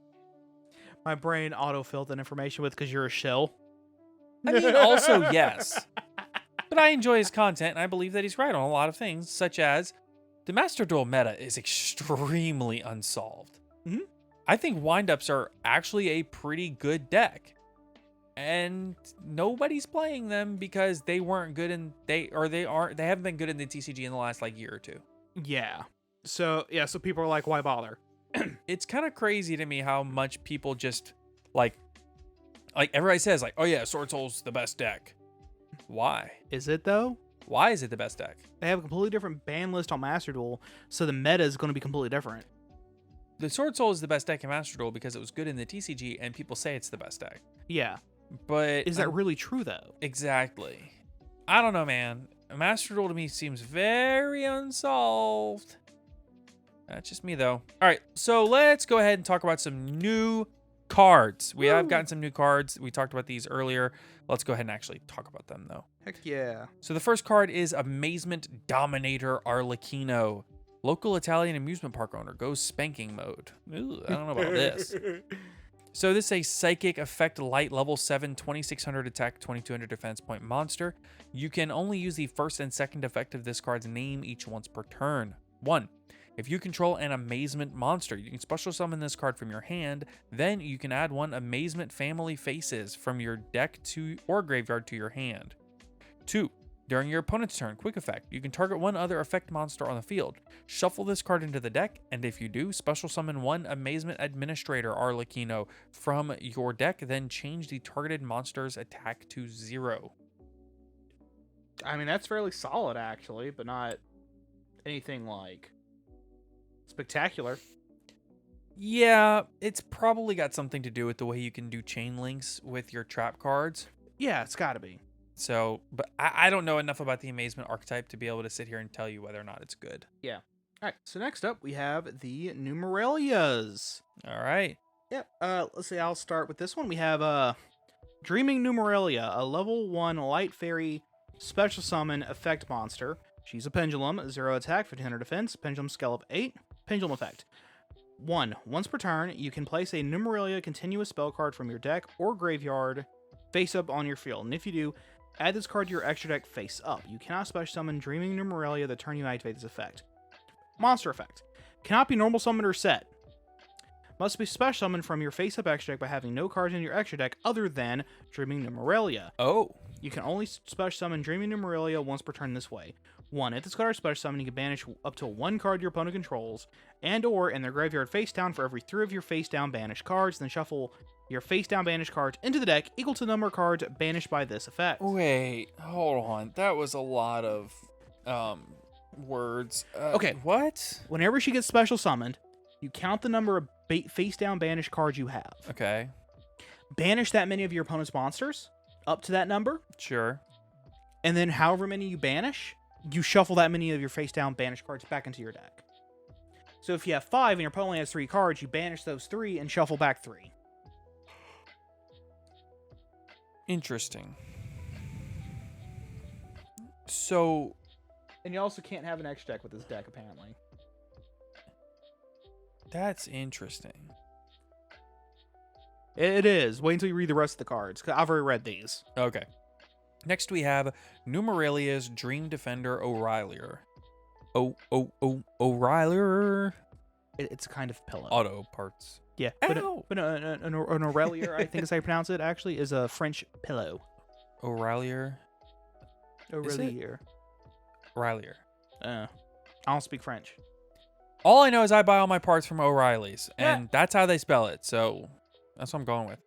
My brain auto-filled that information with because you're a shill. I mean, also, yes. But I enjoy his content, and I believe that he's right on a lot of things, such as The Master Duel meta is extremely unsolved. Mhm. I think windups are actually a pretty good deck. And nobody's playing them because they weren't good they haven't been good in the TCG in the last like year or two. Yeah. So people are like, why bother? It's kind of crazy to me how much people just like everybody says like, oh yeah, Sword Soul's the best deck. Why? Is it though? Why is it the best deck? They have a completely different ban list on Master Duel, so the meta is going to be completely different. The Sword Soul is the best deck in Master Duel because it was good in the TCG and people say it's the best deck. Yeah. But Is that really true though? exactly? I don't know, man. Master Duel to me seems very unsolved. That's just me though. All right, so let's go ahead and talk about some new cards. We have gotten some new cards. We talked about these earlier. Let's go ahead and actually talk about them though. Heck yeah. So the first card is Amazement Dominator Arlecchino. Local Italian amusement park owner goes spanking mode. Ooh, I don't know about this. So this is a Psychic Effect Light level 7, 2600 attack, 2200 defense point monster. You can only use the first and second effect of this card's name each once per turn. 1. If you control an Amazement monster, you can special summon this card from your hand. Then you can add 1 Amazement Family Faces from your deck to or graveyard to your hand. 2. During your opponent's turn, quick effect, you can target 1 other effect monster on the field. Shuffle this card into the deck, and if you do, special summon 1 Amazement Administrator Arlecchino from your deck, then change the targeted monster's attack to 0. I mean, that's fairly solid actually, but not anything like spectacular. Yeah, it's probably got something to do with the way you can do chain links with your trap cards. Yeah, it's got to be. So, but I don't know enough about the Amazement archetype to be able to sit here and tell you whether or not it's good. Yeah. All right. So next up, we have the Numeralias. All right. Yep. Let's see. I'll start with this one. We have Dreaming Numeralia, a level 1 light fairy special summon effect monster. She's a pendulum, 0 attack, 1500 defense, pendulum scale of 8, pendulum effect. 1. Once per turn, you can place a Numeralia continuous spell card from your deck or graveyard face up on your field. And if you do, add this card to your extra deck face up. You cannot special summon Dreaming Numeralia the turn you activate this effect. Monster effect. Cannot be normal summoned or set. Must be special summoned from your face up extra deck by having no cards in your extra deck other than Dreaming Numeralia. Oh. You can only special summon Dreaming Numeralia once per turn this way. 1. If this card is special summoned, you can banish up to 1 card your opponent controls, and or in their graveyard face down for every 3 of your face down banished cards, then shuffle your face down banished cards into the deck equal to the number of cards banished by this effect. Wait, hold on. That was a lot of words. Okay. What? Whenever she gets special summoned, you count the number of face down banished cards you have. Okay. Banish that many of your opponent's monsters up to that number, Sure. and then however many you banish, you shuffle that many of your face down banished cards back into your deck. So if you have 5 and your opponent only has 3 cards, you banish those 3 and shuffle back 3. Interesting. So, And you also can't have an extra deck with this deck, apparently. that's interesting. It is. Wait until you read the rest of the cards, 'cause I've already read these. Okay. Next we have Numeralia's Dream Defender O'Reillier. O'Reillier. It's a kind of pillow. Auto parts. Yeah. Ow! But an Aurelier, I think is how you pronounce it, actually, is a French pillow. O'Reillier. Aurelier. O'Reillier. I don't speak French. All I know is I buy all my parts from O'Reilly's, and that's how they spell it, so that's what I'm going with.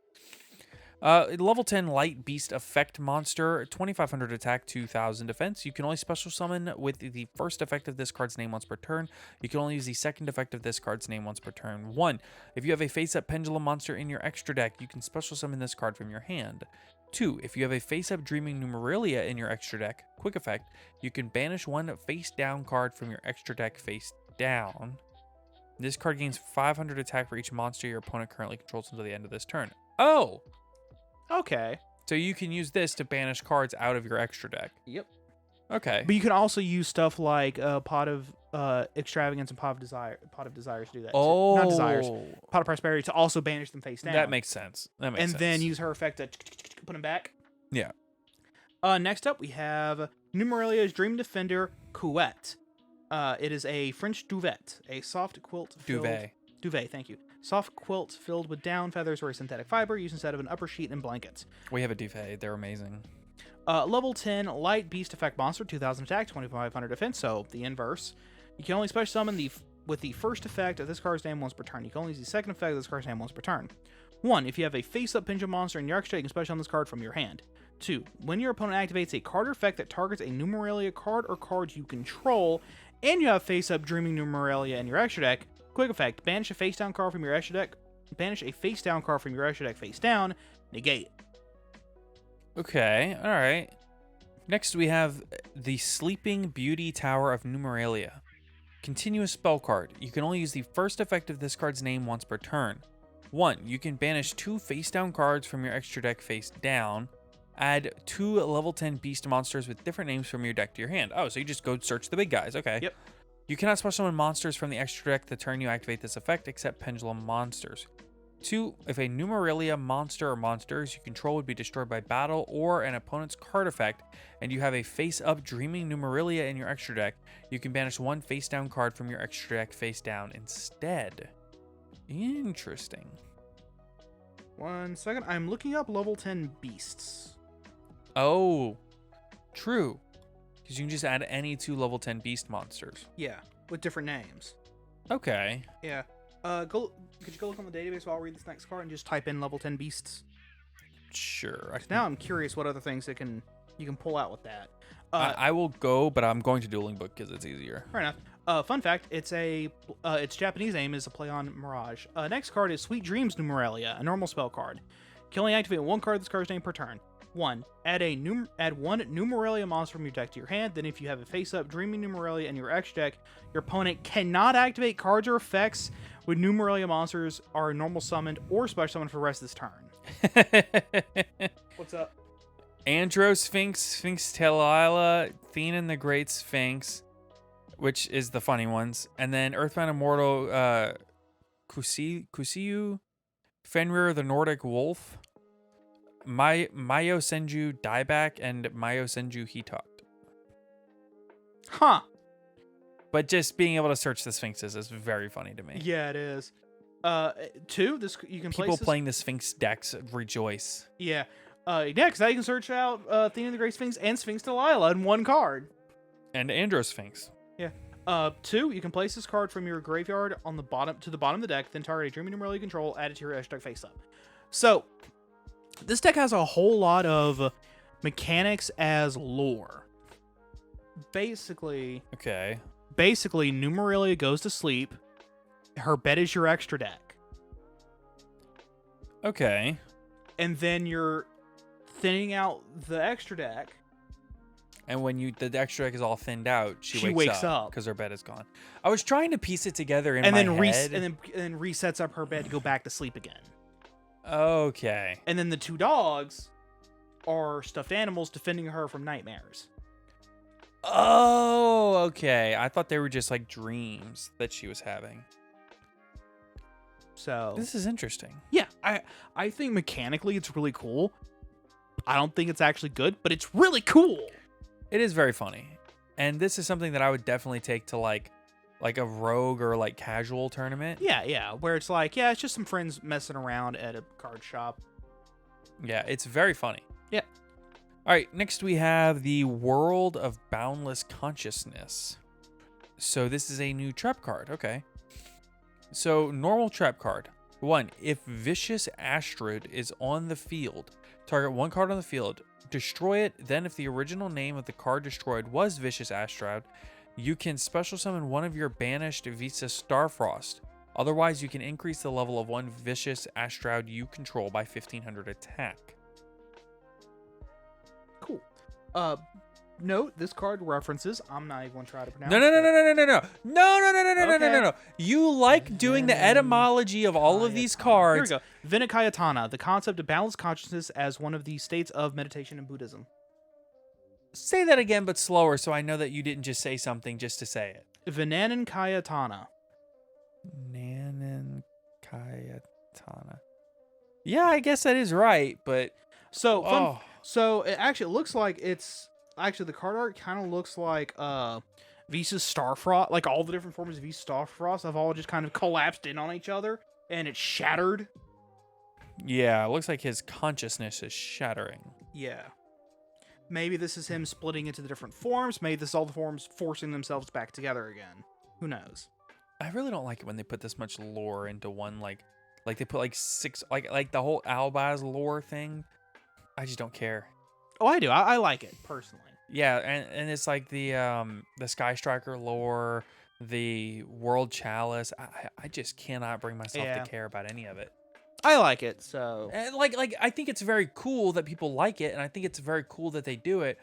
Level 10 Light Beast Effect Monster, 2500 attack, 2000 defense. You can only special summon with the first effect of this card's name once per turn. You can only use the second effect of this card's name once per turn. 1. If you have a face-up Pendulum monster in your extra deck, you can special summon this card from your hand. 2. If you have a face-up Dreaming Numeralia in your extra deck, quick effect, you can banish 1 face-down card from your extra deck face down. This card gains 500 attack for each monster your opponent currently controls until the end of this turn. Oh! Okay. So you can use this to banish cards out of your extra deck. Yep. Okay. But you can also use stuff like Pot of Extravagance and Pot of Desires to do that. Oh. Not Desires. Pot of Prosperity to also banish them face down. That makes sense. And then use her effect to put them back. Yeah. Next up, we have Numeralia's Dream Defender Couette. It is a French duvet, a soft quilt. Duvet, thank you. Soft quilt filled with down, feathers, or a synthetic fiber used instead of an upper sheet and blankets. We have a duvet. They're amazing. Level 10, light beast effect monster, 2,000 attack, 2,500 defense, so the inverse. You can only special summon with the first effect of this card's name once per turn. You can only use the second effect of this card's name once per turn. 1. If you have a face-up pendulum monster in your extra, you can special summon this card from your hand. 2. When your opponent activates a card or effect that targets a Numeralia card or cards you control, and you have face-up Dreaming Numeralia in your extra deck, quick effect, banish a face-down card from your extra deck, face down, negate. Okay, alright. Next we have the Sleeping Beauty Tower of Numeralia. Continuous spell card. You can only use the first effect of this card's name once per turn. 1. You can banish 2 face-down cards from your extra deck face down. Add 2 level 10 beast monsters with different names from your deck to your hand. Oh, so you just go search the big guys. Okay. Yep. You cannot special summon monsters from the extra deck the turn you activate this effect, except pendulum monsters. 2. If a Numeralia monster or monsters you control would be destroyed by battle or an opponent's card effect, and you have a face-up Dreaming Numeralia in your extra deck, you can banish 1 face-down card from your extra deck face down instead. Interesting. 1 second, I'm looking up level 10 beasts. Oh, true. Because you can just add any 2 level 10 beast monsters. Yeah, with different names. Okay. Yeah. Could you go look on the database while I read this next card and just type in level 10 beasts? Sure. Now I'm curious what other things you can pull out with that. I will go, but I'm going to Dueling Book because it's easier. Fair enough. Fun fact: its Japanese name is a play on Mirage. Next card is Sweet Dreams Numeralia, a normal spell card. You can only activate 1 card of this card's name per turn. 1. Add 1 Numeralia monster from your deck to your hand. Then, if you have a face-up Dreaming Numeralia in your extra deck, your opponent cannot activate cards or effects with Numeralia monsters are normal summoned or special summoned for the rest of this turn. What's up? Andro Sphinx, Sphinx Telila, Thenan the Great Sphinx, which is the funny ones, and then Earthbound Immortal, Kusiyu, Fenrir the Nordic Wolf, Mayo Senju Dieback, and Mayo Senju Hitot. Huh. But just being able to search the Sphinxes is very funny to me. Yeah, it is. 2, this you can People playing the Sphinx decks rejoice. Yeah. Because now you can search out Thenan the Great Sphinx and Sphinx Delilah in 1 card. And Andro Sphinx. Yeah. 2, you can place this card from your graveyard on the bottom to the bottom of the deck, then target a Dreaming Numeralia control, add it to your extra deck face up. So, this deck has a whole lot of mechanics as lore. Basically, Numeralia goes to sleep. Her bed is your extra deck. Okay. And then you're thinning out the extra deck. And when the extra deck is all thinned out, she wakes up because her bed is gone. I was trying to piece it together in my head. And then resets up her bed to go back to sleep again. Okay. And then the 2 dogs are stuffed animals defending her from nightmares. Oh, okay. I thought they were just like dreams that she was having. So this is interesting. Yeah, I think mechanically it's really cool. I don't think it's actually good, but it's really cool. It is very funny. And this is something that I would definitely take to like a rogue or like casual tournament. Yeah, where it's like, it's just some friends messing around at a card shop. Yeah, it's very funny. Yeah. All right, next we have the World of Boundless Consciousness. So this is a new trap card. Okay. So normal trap card. 1. If Vicious Asteroid is on the field, target 1 card on the field, destroy it. Then if the original name of the card destroyed was Vicious Asteroid, you can special summon one of your banished Visa Starfrost. Otherwise, you can increase the level of 1 Vicious Asteroid you control by 1500 attack. Cool. Note, this card references, I'm not even going to try to pronounce No. You like doing the etymology of all of these cards. Here we go. Vinakayatana, the concept of balanced consciousness as one of the states of meditation in Buddhism. Say that again, but slower, so I know that you didn't just say something just to say it. Vinanankayatana. Vinanankayatana. Yeah, I guess that is right, but... So it actually looks like it's... Actually, the card art kind of looks like Visa's Starfrost, like all the different forms of Visa Starfrost have all just kind of collapsed in on each other and it's shattered. Yeah, it looks like his consciousness is shattering. Yeah. Maybe this is him splitting into the different forms. Maybe this is all the forms forcing themselves back together again. Who knows? I really don't like it when they put this much lore into one, like they put like 6, like the whole Albaz lore thing. I just don't care. Oh, I do. I like it personally. Yeah, and it's like the Sky Striker lore, the World Chalice. I just cannot bring myself to care about any of it. I like it, so And like I think it's very cool that people like it, and I think it's very cool that they do it.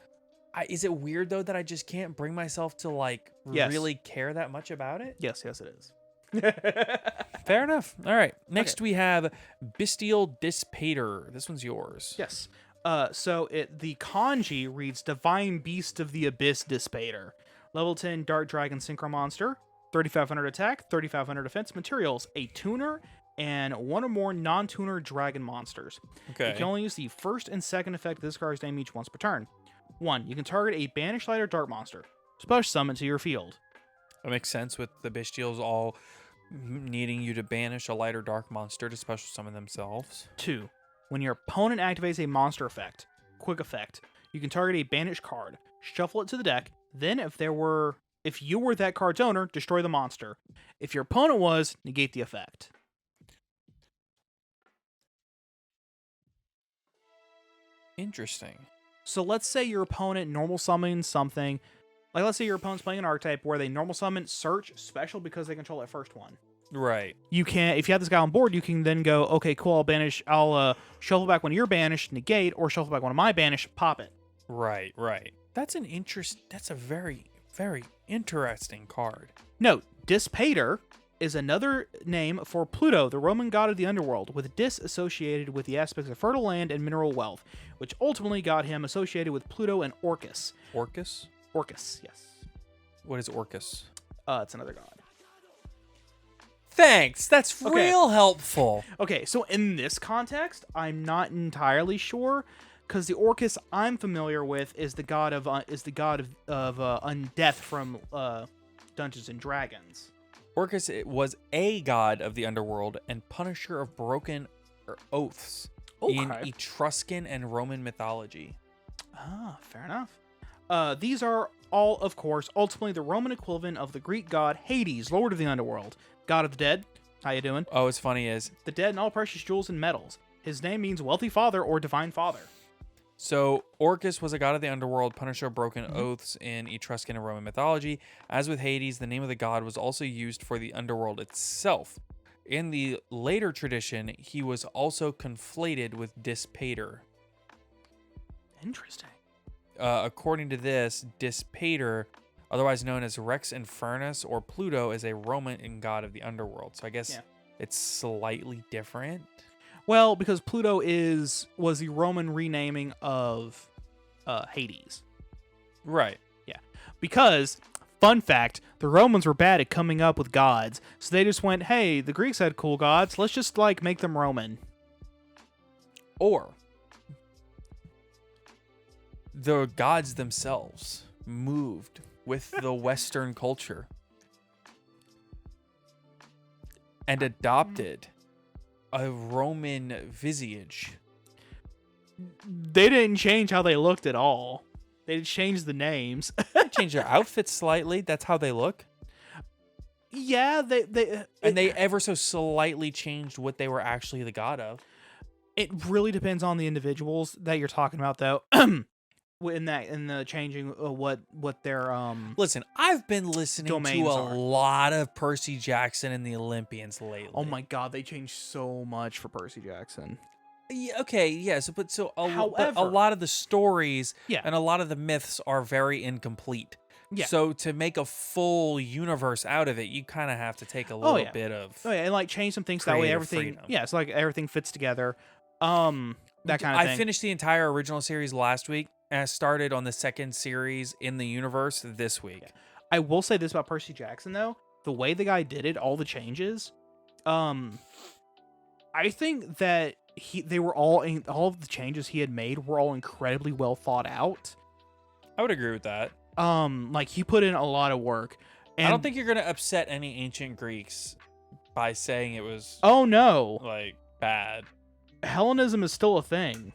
Is it weird though that I just can't bring myself to like really care that much about it? yes, it is. Fair enough. All right. Next we have Bestial Dispater. This one's yours. Yes. So the kanji reads Divine Beast of the Abyss Dispater. Level 10 Dark Dragon Synchro Monster. 3,500 attack, 3,500 defense. Materials: a tuner and one or more non-tuner dragon monsters. Okay. You can only use the first and second effect of this card's name each once per turn. 1. You can target a banished light or dark monster. Special summon to your field. That makes sense with the Bestials all needing you to banish a light or dark monster to special summon themselves. 2. When your opponent activates a monster effect, quick effect, you can target a banished card, shuffle it to the deck, then if you were that card's owner, destroy the monster. If your opponent was, negate the effect. Interesting. So let's say your opponent normal summons something. Like, let's say your opponent's playing an archetype where they normal summon search special because they control that first one. Right. You can, if you have this guy on board, you can then go, okay, cool, I'll shuffle back one of your banished, negate, or shuffle back one of my banished, pop it. Right. That's a very, very interesting card. Note, Dispater is another name for Pluto, the Roman god of the underworld, with dis associated with the aspects of fertile land and mineral wealth, which ultimately got him associated with Pluto and Orcus. Orcus? Orcus, yes. What is Orcus? It's another god. Thanks. That's real helpful. Okay, so in this context, I'm not entirely sure, because the Orcus I'm familiar with is the god of undeath from Dungeons and Dragons. Orcus was a god of the underworld and punisher of broken oaths in Etruscan and Roman mythology. Ah, fair enough. These are all, of course, ultimately the Roman equivalent of the Greek god Hades, Lord of the Underworld, god of the dead. How you doing? Oh, what's funny is The dead and all precious jewels and metals. His name means wealthy father or divine father. so Orcus was a god of the underworld, punisher of broken oaths in Etruscan and Roman mythology. As with Hades, the name of the god was also used for the underworld itself. In the later tradition, he was also conflated with Dispater. Interesting. According to this, Dispater, otherwise known as Rex Infernus or Pluto, is a Roman god of the underworld. So I guess it's slightly different. Well, because Pluto was the Roman renaming of Hades. Right. Yeah. Because, fun fact, the Romans were bad at coming up with gods, so they just went, hey, the Greeks had cool gods, let's just, make them Roman. Or the gods themselves moved with the Western culture and adopted a Roman visage. They didn't change how they looked at all. They changed the names. They changed their outfits slightly. That's how they look. Yeah, they ever so slightly changed what they were actually the god of. It really depends on the individuals that you're talking about, though. in the changing what their Listen, I've been listening to domains a are. lot of Percy Jackson and the Olympians lately. Oh my god, they changed so much for Percy Jackson. Yeah, okay, yes, but a However- lot of the stories Yeah. and a lot of the myths are very incomplete. Yeah. So to make a full universe out of it, you kind of have to take a little bit of. Oh yeah, and change some things so that way creative everything. freedom. Yeah, so everything fits together. That kind of thing. I finished the entire original series last week, and I started on the second series in the universe this week. Yeah. I will say this about Percy Jackson though: the way the guy did it, all the changes. I think that all of the changes he had made were all incredibly well thought out. I would agree with that. like he put in a lot of work. And I don't think you're gonna upset any ancient Greeks by saying it was oh no, like bad. Hellenism is still a thing.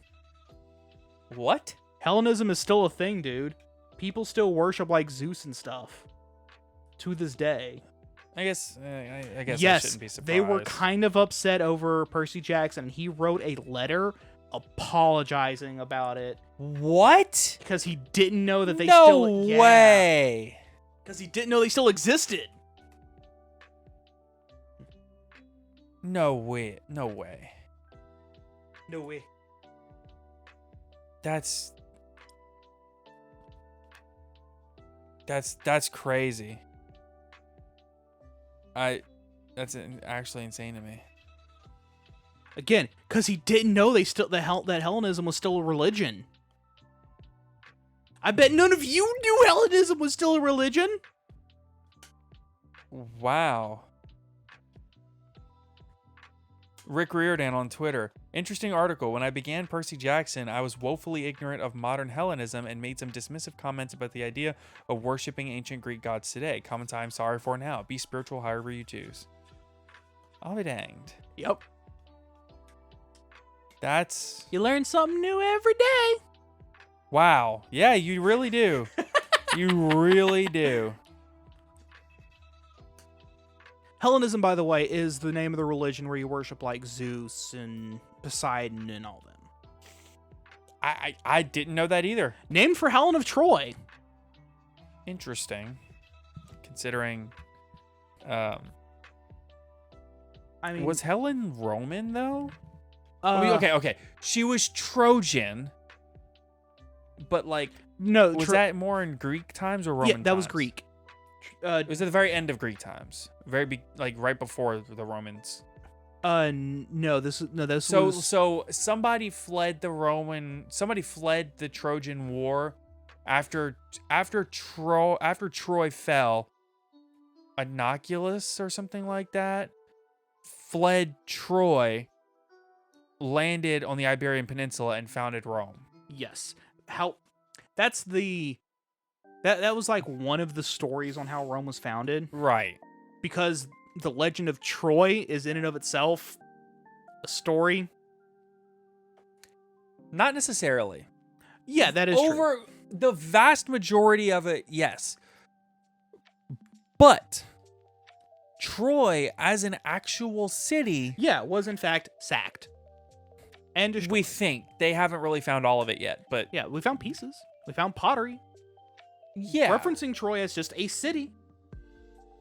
What? Hellenism is still a thing, dude. People still worship like Zeus and stuff to this day. I guess I guess I Yes, shouldn't be surprised. they were kind of upset over Percy Jackson. He wrote a letter apologizing about it What? because he didn't know that they no still way. because he didn't know they still existed. No way. No way. No way. That's crazy. That's actually insane to me. Again, because he didn't know that Hellenism was still a religion. I bet none of you knew Hellenism was still a religion. Wow. Rick Riordan on Twitter. Interesting article. When I began Percy Jackson, I was woefully ignorant of modern Hellenism and made some dismissive comments about the idea of worshipping ancient Greek gods today. Comments I'm sorry for now. Be spiritual however you choose. I'll be danged. Yep. That's... You learn something new every day. Wow. Yeah, you really do. You really do. Hellenism, by the way, is the name of the religion where you worship like Zeus and Poseidon and all them. I didn't know that either. Named for Helen of Troy. Interesting. Considering... I mean, was Helen Roman, though? uh, Okay. She was Trojan, but like, No, was that more in Greek times or Roman? yeah, that was times? Greek. It was at the very end of Greek times, like right before the Romans. No, this was So somebody fled the Trojan War after Troy fell. Inoculus or something like that fled Troy, landed on the Iberian Peninsula, and founded Rome. yes. That was like one of the stories on how Rome was founded, Right. because the legend of Troy is in and of itself a story. Not necessarily. Yeah, that is true. Over the vast majority of it, yes. But Troy, as an actual city, Yeah, was in fact sacked. And destroyed. we think they haven't really found all of it yet. But Yeah, we found pieces. We found pottery. yeah, Referencing Troy as just a city.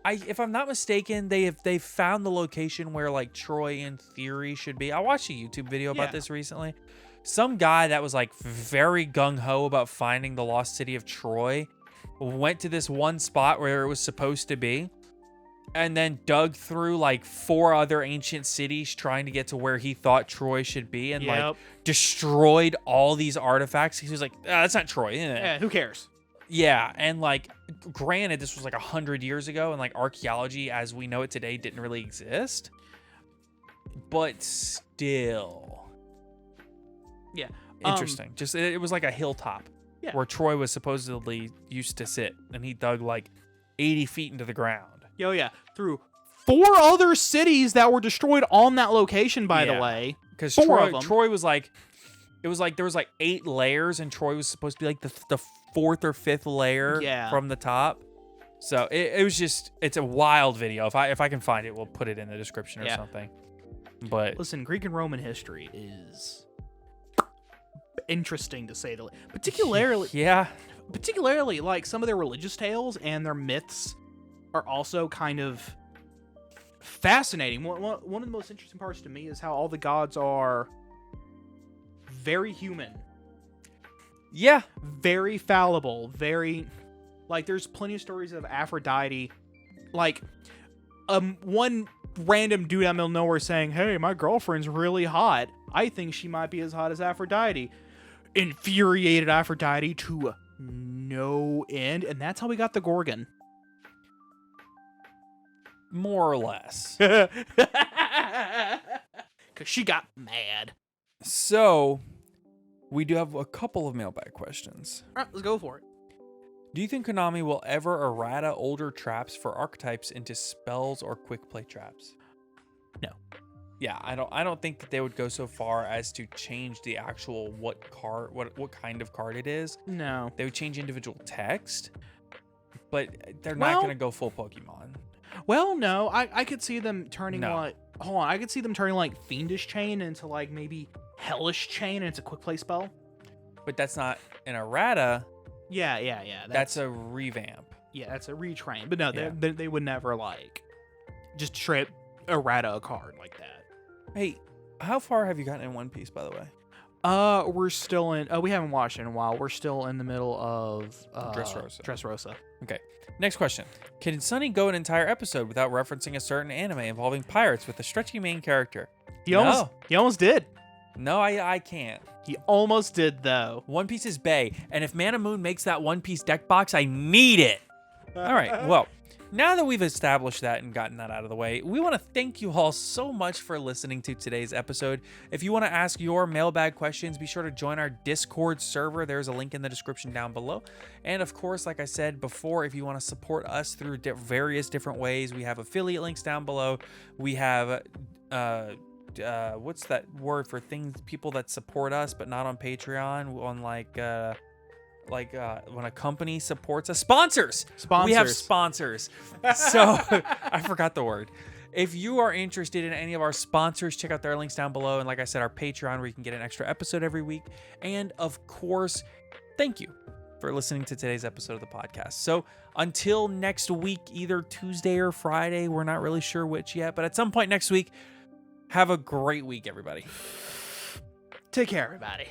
if I'm not mistaken, they've found the location where like Troy in theory should be. I watched a YouTube video about Yeah. this recently. Some guy that was like very gung ho about finding the lost city of Troy went to this one spot where it was supposed to be, and then dug through like 4 other ancient cities trying to get to where he thought Troy should be, and like Yep. destroyed all these artifacts. He was like, that's not Troy. Yeah, who cares? Yeah, and like, granted, this was like 100 years ago, and like archaeology as we know it today didn't really exist, but still, Yeah. interesting. Just it was like a hilltop, Yeah. where Troy was supposedly used to sit, and he dug like 80 feet into the ground. Yo, yeah. Through 4 other cities that were destroyed on that location, by the Yeah. way. Because 4 of them. Troy was like, it was like there was like 8 layers, and Troy was supposed to be like the 4th or 5th layer Yeah. from the top. So it was just, it's a wild video. If I can find it, we'll put it in the description or Yeah. something. But Listen, Greek and Roman history is interesting to say the least. Particularly, yeah, like some of their religious tales and their myths are also kind of fascinating. One of the most interesting parts to me is how all the gods are very human, yeah, very fallible, very like there's plenty of stories of Aphrodite, like one random dude out of nowhere saying, "Hey, my girlfriend's really hot. I think she might be as hot as Aphrodite." Infuriated Aphrodite to no end, and that's how we got the Gorgon. more or less. Because she got mad. So we do have a couple of mailbag questions. All right, let's go for it. Do you think Konami will ever errata older traps for archetypes into spells or quick play traps? No. Yeah, I don't think that they would go so far as to change the actual what kind of card it is. No. They would change individual text, but they're not going to go full Pokemon. Well, no. I could see them turning No. like... Hold on. I could see them turning like Fiendish Chain into like maybe Hellish Chain, and it's a quick play spell. But that's not an errata. Yeah. That's a revamp. Yeah, that's a retrain. But no, Yeah. they would never like just trip errata a card like that. Hey, how far have you gotten in One Piece, by the way? We're still in. We haven't watched it in a while. We're still in the middle of Dressrosa. Okay. Next question. Can Sunny go an entire episode without referencing a certain anime involving pirates with a stretchy main character? He almost did. No, I can't. He almost did though. One Piece is bae, and if Mana Moon makes that One Piece deck box, I need it. All right. Well, now that we've established that and gotten that out of the way, we want to thank you all so much for listening to today's episode. If you want to ask your mailbag questions, be sure to join our Discord server. There's a link in the description down below. And of course, like I said before, if you want to support us through various different ways, we have affiliate links down below. We have what's that word for people that support us but not on Patreon, on like when a company supports us? Sponsors. We have sponsors. So I forgot the word. If you are interested in any of our sponsors, check out their links down below. And like I said, our Patreon, where you can get an extra episode every week. And of course, thank you for listening to today's episode of the podcast. So until next week, either Tuesday or Friday, we're not really sure which yet, but at some point next week, have a great week, everybody. Take care, everybody.